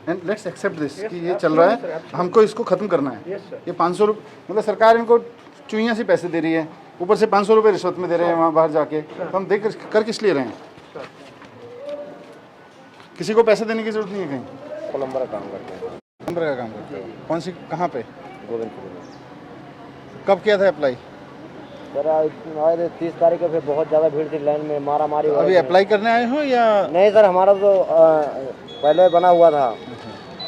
And let's accept this कि ये चल रहा है, हमको इसको ख़त्म करना है। ये 500 रुपये मतलब सरकार इनको चुइयाँ से पैसे दे रही है, ऊपर से 500 रुपये रिश्वत में दे रहे हैं वहाँ बाहर जाके, तो हम देख कर किस लिए रहे हैं? किसी को पैसे देने की जरूरत नहीं है। कहीं प्लम्बर का काम करते हैं। प्लम्बर का काम करते हो? कौन सी, कहाँ पे? गोविंदपुर में। कब किया था अप्लाई? सर आज 30 तारीख को फिर बहुत ज़्यादा भीड़ थी, लाइन में मारा मारी। अभी अप्लाई करने आए हो या नहीं सर, हमारा तो पहले बना हुआ था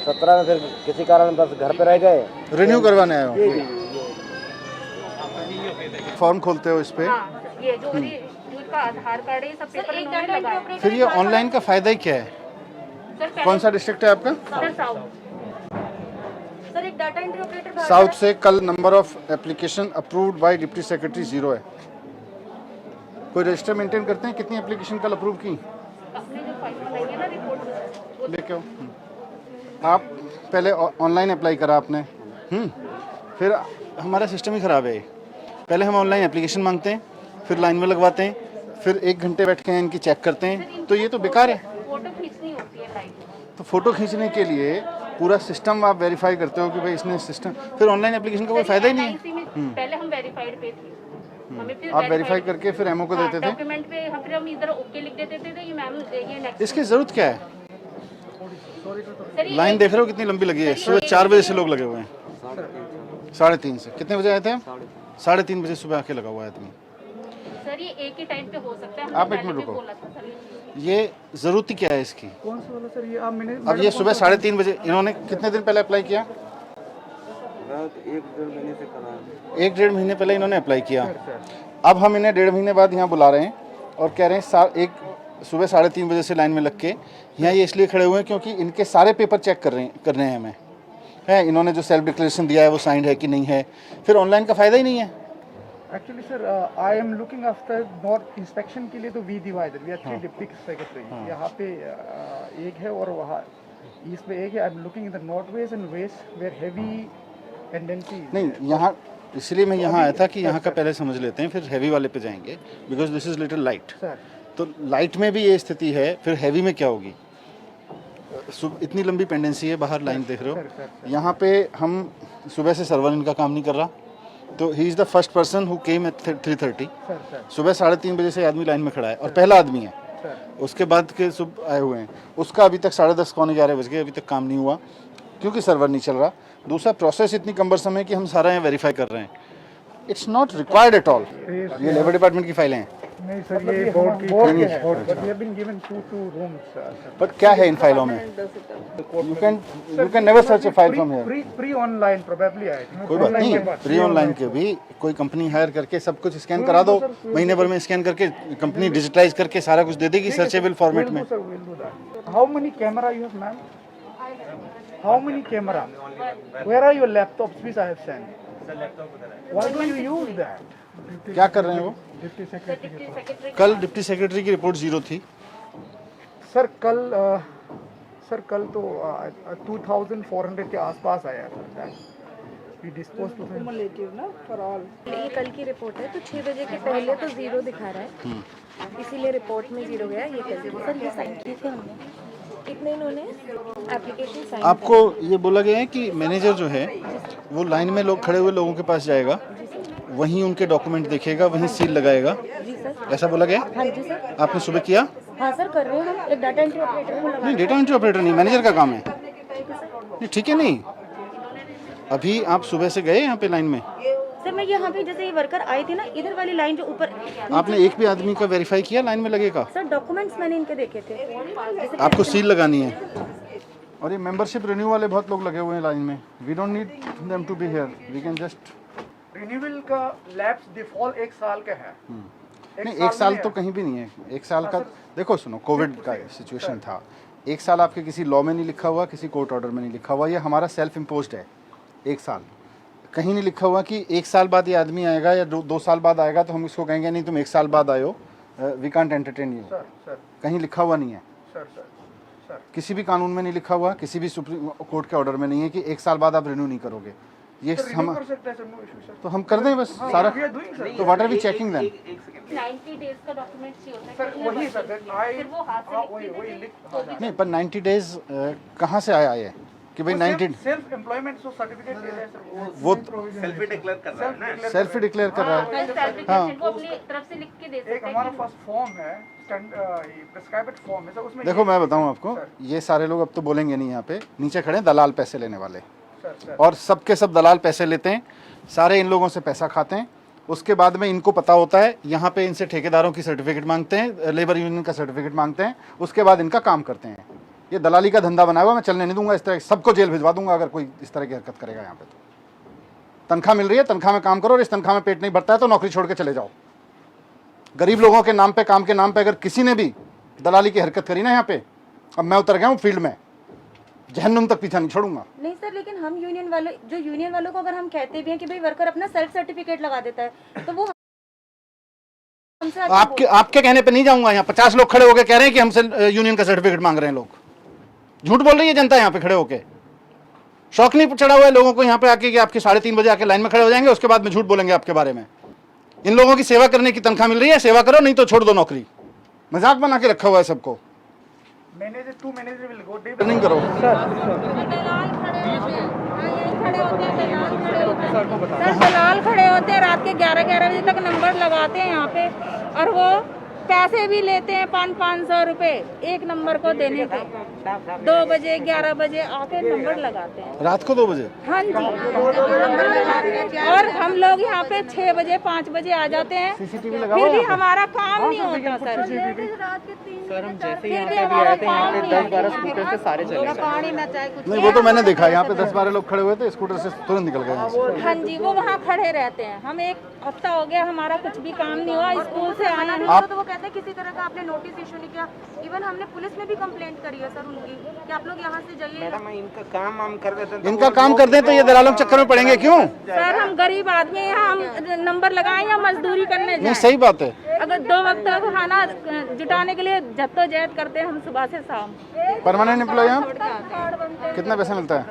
17 में, फिर किसी कारण बस घर पे रह गए। रिन्यू करवाने आए हो? फॉर्म खोलते हो इस पे, ये जो का आधार कार्ड है, सब पेपर इन्होंने लगाया। फिर ये ऑनलाइन का फायदा ही क्या है? सर कौन सा डिस्ट्रिक्ट है आपका? Sir south. सर एक डाटा एंट्री ऑपरेटर साउथ से कल number of application approved by deputy secretary 0 है। कोई रजिस्टर मेंटेन करते हैं कितनी एप्लीकेशन कल अप्रूव की? अपने जो फाइल बनाई है ना रिपोर्ट लेके आओ। आप पहले ऑनलाइन अप्लाई करा आपने, फिर हमारा सिस्टम ही ख़राब है। पहले हम ऑनलाइन एप्लीकेशन मांगते हैं, फिर लाइन में लगवाते हैं, फिर 1 घंटे बैठ के इनकी चेक करते हैं, तो ये तो बेकार है। फोटो खींचनी होती है लाइव। तो फोटो खींचने के लिए पूरा सिस्टम आप वेरीफाई करते हो कि भाई इसने सिस्टम, फिर ऑनलाइन एप्लीकेशन का कोई फ़ायदा ही नहीं है। पहले हम वेरीफाइड पे थे, हमें फिर आप वेरीफाई करके फिर एमओ को देते थे। डॉक्यूमेंट पे हम इधर ओके लिख देते थे कि मैम ये नेक्स्ट। इसकी ज़रूरत क्या है? सर लाइन देख रहे हो कितनी लंबी लगी है? सुबह 4 बजे से लोग लगे हुए हैं, 3:30 से। कितने बजे आए थे? 3:30 बजे सुबह आके लगा हुआ है आदमी। सर ये एक ही टाइम पे हो सकता है। आप एक मिनट रुको, ये ज़रूरत ही क्या है इसकी? कौन सा वाला सर? ये आप मैंने अब ये सुबह 3:30 बजे, इन्होंने कितने दिन पहले अप्लाई किया? 1-1.5 महीने से करा है। 1-1.5 महीने पहले इन्होंने अप्लाई किया। अब हम इन्हें 1.5 महीने बाद यहाँ बुला रहे हैं और कह रहे हैं सुबह 3:30 बजे से लाइन में लग के यहाँ ये इसलिए खड़े हुए हैं क्योंकि इनके सारे पेपर चेक करने हैं हमें, है इन्होंने जो सेल्फ डिक्लेरेशन दिया है वो साइंड है कि नहीं है। फिर ऑनलाइन का फ़ायदा ही नहीं है। Actually sir I am looking after north inspection के लिए, तो we divided, we are 3 deputy secretary. यहाँ पे एक है और वहाँ ईस्ट में एक है। I am looking in the north west and west where heavy tendency. नहीं, यहाँ इसलिए मैं यहाँ आया था कि यहाँ का पहले समझ लेते हैं, फिर हैवी वाले पे जाएंगे, because this is little light. तो लाइट में भी ये स्थिति है, फिर हैवी में क्या होगी? इतनी लंबी पेंडेंसी है, बाहर लाइन देख रहे हो। यहाँ पे हम सुबह से सर्वर इनका काम नहीं कर रहा, तो he is the first person who came at 3:30। सुबह 3:30 बजे से आदमी लाइन में खड़ा है और पहला आदमी है। उसके बाद के सुबह आए हुए हैं, उसका अभी तक 10:30 पौने 11 बज गए, अभी तक काम नहीं हुआ क्योंकि सर्वर नहीं चल रहा। दूसरा, प्रोसेस इतनी कम्बरसम है कि हम सारा यहाँ वेरीफाई कर रहे हैं। It's not required at all. ये लेबर डिपार्टमेंट की फाइलें हैं। नहीं सर, ये बोर्ड की है, but we have been given 2 rooms. But क्या है इन फाइलों में? You can never search a file from here. Pre online probably I think. कोई बात नहीं, प्री ऑनलाइन के भी कोई कंपनी हायर करके सब कुछ स्कैन करा दो, महीने भर में स्कैन करके कंपनी डिजिटलाइज करके सारा कुछ दे देगी सर्चेबल फॉर्मेट में। How many camera you have ma'am? How many camera? Where are your laptops which I have sent? Why do you use that? क्या कर रहे हैं वो? Deputy secretary. कल डिप्टी सेक्रेटरी की रिपोर्ट 0 थी। सर कल तो 2400 के आसपास आया था। वी डिस्पोज टू क्युमुलेटिव ना फॉर ऑल। ये कल की रिपोर्ट है, तो 6 बजे के पहले तो 0 दिखा रहा है, इसीलिए रिपोर्ट में 0 गया। ये कल की सर ये साइन किए थे हमने, इतने इन्होंने एप्लीकेशन साइन। आपको ये बोला गया है कि मैनेजर जो है वो लाइन में लोग खड़े हुए लोगों के पास जाएगा, वहीं उनके डॉक्यूमेंट देखेगा, वहीं सील लगाएगा, जी सर। ऐसा बोला गया? हाँ जी सर। आपने सुबह किया? हाँ सर, कर रहे हैं हम। एक डाटा एंट्री ऑपरेटर को लगा। नहीं, डेटा एंट्री ऑपरेटर नहीं, मैनेजर का काम है। नहीं, ठीक है। नहीं, अभी आप सुबह से गए यहाँ पे लाइन में? सर मैं यहाँ पे जैसे ये वर्कर आए थे ना, इधर वाली लाइन जो ऊपर। आपने एक भी आदमी का वेरीफाई किया लाइन में लगेगा? सर डॉक्यूमेंट्स मैंने इनके देखे थे, जैसे आपको सील लगानी है। और ये मेंबरशिप रिन्यू वाले बहुत लोग लगे हुए हैं लाइन में। We don't need them to be here, we can just. Renewal का लैप्स डिफॉल्ट 1 साल का है। नहीं, 1 साल तो कहीं भी नहीं है। 1 साल का देखो, सुनो, कोविड का सिचुएशन था। 1 साल आपके किसी लॉ में नहीं लिखा हुआ, किसी कोर्ट ऑर्डर में नहीं लिखा हुआ, ये हमारा सेल्फ इम्पोज्ड है। 1 साल कहीं नहीं लिखा हुआ कि 1 साल बाद ये आदमी आएगा या 2 साल बाद आएगा तो हम इसको कहेंगे नहीं तुम 1 साल बाद आयो, वी कांट एंटरटेन यू। कहीं लिखा हुआ नहीं है। किसी भी कानून में नहीं लिखा हुआ, किसी भी सुप्रीम कोर्ट के ऑर्डर में नहीं है कि 1 साल बाद आप रिन्यू नहीं करोगे। ये हम कर सकते हैं सर, नो इशू सर। तो हम कर दें बस सारा। We are doing, sir. तो what are we checking then? 90 days का डॉक्यूमेंट चाहिए होता है सर कितने वही वर्ष सर, के? that I फिर वो हाथ से हाँ, लिख के वही देते लिख हैं। तो भी नहीं, पर 90 डेज कहाँ से आया ये कि भाई 90 सेल्फ एम्प्लॉयमेंट जो सर्टिफिकेट दे रहे हैं सर, वो सेल्फी डिक्लेयर कर रहा है ना। सेल्फ ही डिक्लेयर कर रहा है। Self-declaration वो अपनी तरफ से लिख के दे एक सकते हमारा हैं। फर्स्ट फॉर्म है, प्रिस्क्राइब्ड फॉर्म है सर, उसमें देखो मैं बताऊं आपको, ये सारे लोग अब तो बोलेंगे नहीं, यहाँ पे नीचे खड़े हैं दलाल पैसे लेने वाले, सर और सबके सब दलाल पैसे लेते हैं, सारे इन लोगों से पैसा खाते हैं। उसके बाद में इनको पता होता है, यहाँ पे इनसे ठेकेदारों की सर्टिफिकेट मांगते हैं, लेबर यूनियन का सर्टिफिकेट मांगते हैं, उसके बाद इनका काम करते हैं। ये दलाली का धंधा बनाया हुआ, मैं चलने नहीं दूंगा। इस तरह सबको जेल भिजवा दूंगा अगर कोई इस तरह की हरकत करेगा यहाँ पे। तो तनख्वाह मिल रही है, तनख्वाह में काम करो, और इस तनख्वाह में पेट नहीं भरता है तो नौकरी छोड़ के चले जाओ। गरीब लोगों के नाम पे, काम के नाम पे अगर किसी ने भी दलाली की हरकत करी ना यहाँ पे, अब मैं उतर गया हूँ फील्ड में, जहन्नुम तक पीछा नहीं छोड़ूंगा। नहीं सर, लेकिन हम यूनियन वालों को अगर हम कहते भी हैं कि भाई वर्कर अपना सेल्फ सर्टिफिकेट लगा देता है, तो वो हमसे आके आपके कहने पे नहीं जाऊंगा। यहाँ 50 लोग खड़े होकर कह रहे हैं कि हमसे यूनियन का सर्टिफिकेट मांग रहे हैं लोग। झूठ बोल रही है जनता यहाँ पे खड़े होके। शौक नहीं चढ़ा हुआ है लोगों को यहाँ पे आके कि आपके 3:30 बजे आके लाइन में खड़े हो जाएंगे, उसके बाद में झूठ बोलेंगे आपके बारे में। इन लोगों की सेवा करने की तनख्वाह मिल रही है, सेवा करो, नहीं तो छोड़ दो नौकरी। मजाक बना के रखा हुआ है सबको। Manager to manager will go day नहीं करो सर दलाल खड़े होते हैं रात के 11-11 बजे तक नंबर लगाते हैं यहाँ पे, और वो पैसे भी लेते हैं 500-500 रुपए एक नंबर को देने के। 2 बजे 11 बजे आके नंबर लगाते हैं रात को 2 बजे। हाँ जी, और हम लोग यहाँ पे 6 बजे 5 बजे आ जाते हैं, फिर भी हमारा काम नहीं होता सर। सर हम जैसे ही यहाँ पे भी आए थे, यहाँ पे 10-12 स्कूटर से सारे चले गए। नहीं, वो तो मैंने देखा, यहाँ पे 10-12 लोग खड़े हुए थे, स्कूटर से तुरंत निकल गए। हाँ जी, वो वहाँ खड़े रहते हैं। हम 1 हफ्ता हो गया, हमारा कुछ भी काम नहीं हुआ, स्कूल से आए हैं। तो वो कहते हैं किसी तरह का आपने नोटिस इशू नहीं किया। इवन हमने पुलिस में भी कंप्लेंट करी है सर उनकी कि आप लोग यहाँ से जाइए। मैडम इनका काम हम कर देते हैं तो इनका काम कर दें तो ये दलालों के चक्कर में पड़ेंगे क्यों? सर हम गरीब आदमी हैं, हम नंबर लगाएं या मजदूरी करने नहीं, जाएं। सही बात है। अगर 2 वक्त का खाना जुटाने के लिए जद्दोजहद करते हैं हम सुबह से शाम। परमानेंट एम्प्लॉय आप कितना पैसा मिलता है?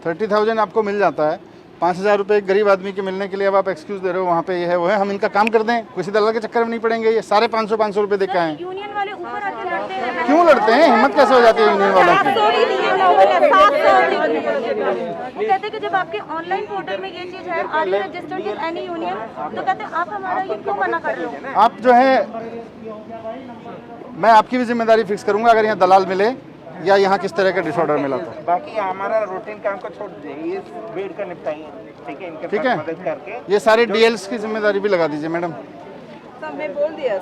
30,000 आपको मिल जाता है। 5,000 रुपये एक गरीब आदमी के मिलने के लिए अब आप एक्सक्यूज दे रहे हो, वहाँ पे ये है वो है। हम इनका काम कर दें, किसी दलाल के चक्कर में नहीं पड़ेंगे। ये सारे 500 रुपये देख के आए। यूनियन वाले ऊपर आके लड़ते हैं। क्यों लड़ते हैं? हिम्मत कैसे हो जाती है यूनियन वालों की? वो कहते हैं कि जब आपके ऑनलाइन पोर्टल में ये चीज है, are you registered with any union, तो कहते हैं आप हमारा ये क्यों मना कर रहे हो? आप जो है, मैं आपकी भी जिम्मेदारी फिक्स करूंगा अगर यहाँ दलाल मिले या यहाँ किस तरह का डिसऑर्डर मिला तो। बाकी हमारा रूटीन काम को छोड़ दीजिए, ये भीड़ का निपटाइए, ठीक है? इनके ठीक साथ है, मदद करके ये सारे डीएल्स की जिम्मेदारी भी लगा दीजिए मैडम।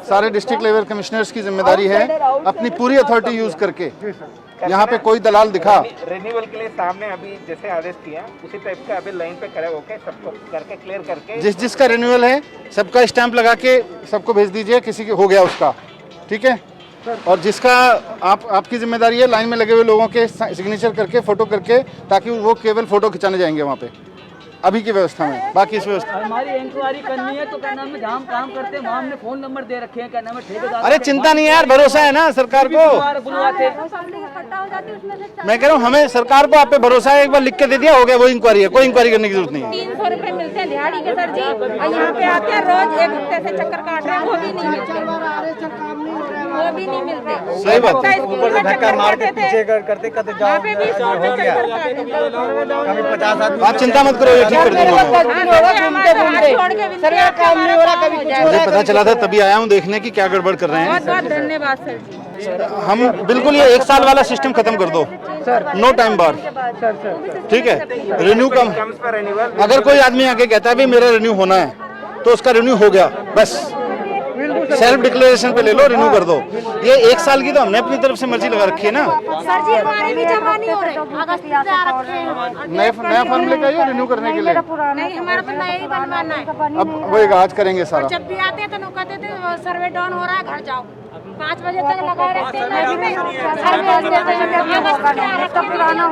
सारे डिस्ट्रिक्ट लेवल कमिश्नर्स की जिम्मेदारी है अपनी पूरी अथॉरिटी यूज करके यहाँ पे कोई दलाल दिखा। रिन्यूअल के लिए सामने अभी जैसे आदेश किया उसी टाइप का अभी लाइन पे खड़े होके सबको करके क्लियर करके जिस जिसका रिन्यूअल है सबका स्टैंप लगा के सबको भेज दीजिए, किसी के हो गया उसका, ठीक है? और जिसका आपकी जिम्मेदारी है लाइन में लगे हुए लोगों के सिग्नेचर करके, फोटो करके, ताकि वो केवल फोटो खिंचाने जाएंगे वहाँ पे अभी की व्यवस्था में। बाकी इस व्यवस्था हमारी इंक्वायरी करनी है तो क्या नाम है, जहाँ हम काम करते हैं वहाँ हमने फोन नंबर दे रखे हैं, क्या नाम है ठेकेदार। अरे चिंता नहीं है यार, भरोसा है ना सरकार को। बुलवाते मैं कह रहा हूँ हमें सरकार को आप पे भरोसा है, एक बार लिख के दे दिया, हो गया, वो इंक्वायरी है, कोई इंक्वायरी करने की जरूरत नहीं है। 300 रुपए मिलते हैं दिहाड़ी के सर जी, और यहाँ पे आते हैं रोज 1 हफ्ते से चक्कर काट रहे हैं, वो भी नहीं मिलते, वो भी नहीं मिलते। सही बात है। ऊपर से धक्का मार के पीछे करते करते यहाँ पे 20 रुपए चक्कर काटे। आप चिंता मत करो, ये ठीक कर दूंगा मैं। मुझे पता चला था तभी आया हूँ देखने की क्या गड़बड़ कर रहे हैं। बहुत बहुत धन्यवाद सर जी। हम बिल्कुल ये 1 साल वाला सिस्टम खत्म कर दो, नो टाइम बार, ठीक है? रिन्यू कम, अगर कोई आदमी आके कहता है भी मेरा रिन्यू होना है तो उसका रिन्यू हो गया, बस सेल्फ डिक्लेरेशन पे ले लो, रिन्यू कर दो। ये 1 साल की तो हमने अपनी तरफ से मर्जी लगा रखी है ना। सर जी हमारे भी जमा नहीं हो रहे, अगस्त से आ रखे हैं। नया फॉर्म लेकर आइए रिन्यू करने के लिए। नहीं, हमारा तो नया ही बनवाना है। अब वही आज करेंगे सारा। जब भी आते हैं तो कहते थे सर्वे डाउन हो रहा है, घर जाओ। 5 बजे तक लगा रहते हैं।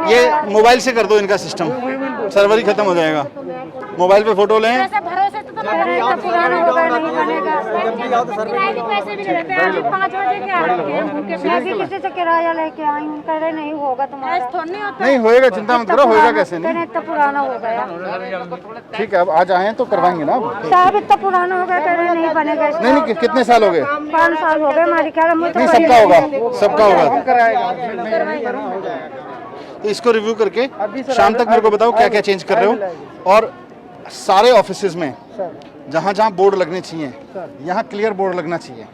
ये मोबाइल से कर दो इनका सिस्टम, सर्वर ही खत्म हो जाएगा। मोबाइल पे फोटो लें, भरोसे से तो पुराना होगा नहीं बनेगा। किराए के पैसे भी नहीं देते। अभी 5 बजे के आ रहे हैं भूखे प्यासे। अभी किसी से किराया लेके आई हूँ, कह रहे नहीं होगा तुम्हारा। नहीं होएगा, चिंता मत करो, होएगा कैसे नहीं। इतना पुराना हो गया ठीक है, अब आज आए हैं तो करवाएंगे ना। साहब, इतना पुराना हो गया, कह रहे नहीं बनेगा। नहीं नहीं, कितने साल हो गए? 5 साल हो गए हमारी ख्याल में। नहीं, सबका होगा, सबका होगा। तो इसको रिव्यू करके शाम तक मेरे को बताओ क्या क्या चेंज कर रहे हो। और सारे ऑफिसेज में जहाँ जहाँ बोर्ड लगने चाहिए, यहाँ क्लियर बोर्ड लगना चाहिए,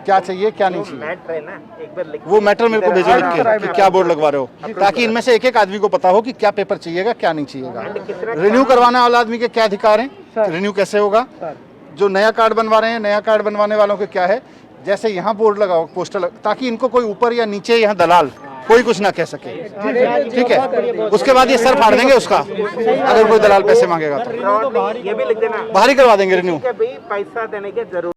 क्या चाहिए क्या नहीं चाहिए। मैटर है ना, एक बार लिख वो मैटर मेरे को भेजो लिख के कि क्या बोर्ड लगवा रहे हो, ताकि इनमें से एक एक आदमी को पता हो कि क्या पेपर चाहिएगा क्या नहीं चाहिएगा। रिन्यू करवाने वाला आदमी के क्या अधिकार हैं, रिन्यू कैसे होगा, जो नया कार्ड बनवा रहे हैं नया कार्ड बनवाने वालों के क्या है। जैसे यहाँ बोर्ड लगाओ, पोस्टर ताकि इनको कोई ऊपर या नीचे यहाँ दलाल कोई कुछ ना कह सके। ठीक है, उसके बाद ये सर फाड़ देंगे उसका, अगर कोई दलाल पैसे मांगेगा तो ये भी लिख देना, बाहर ही करवा देंगे रिन्यू। कि भाई पैसा देने की जरूरत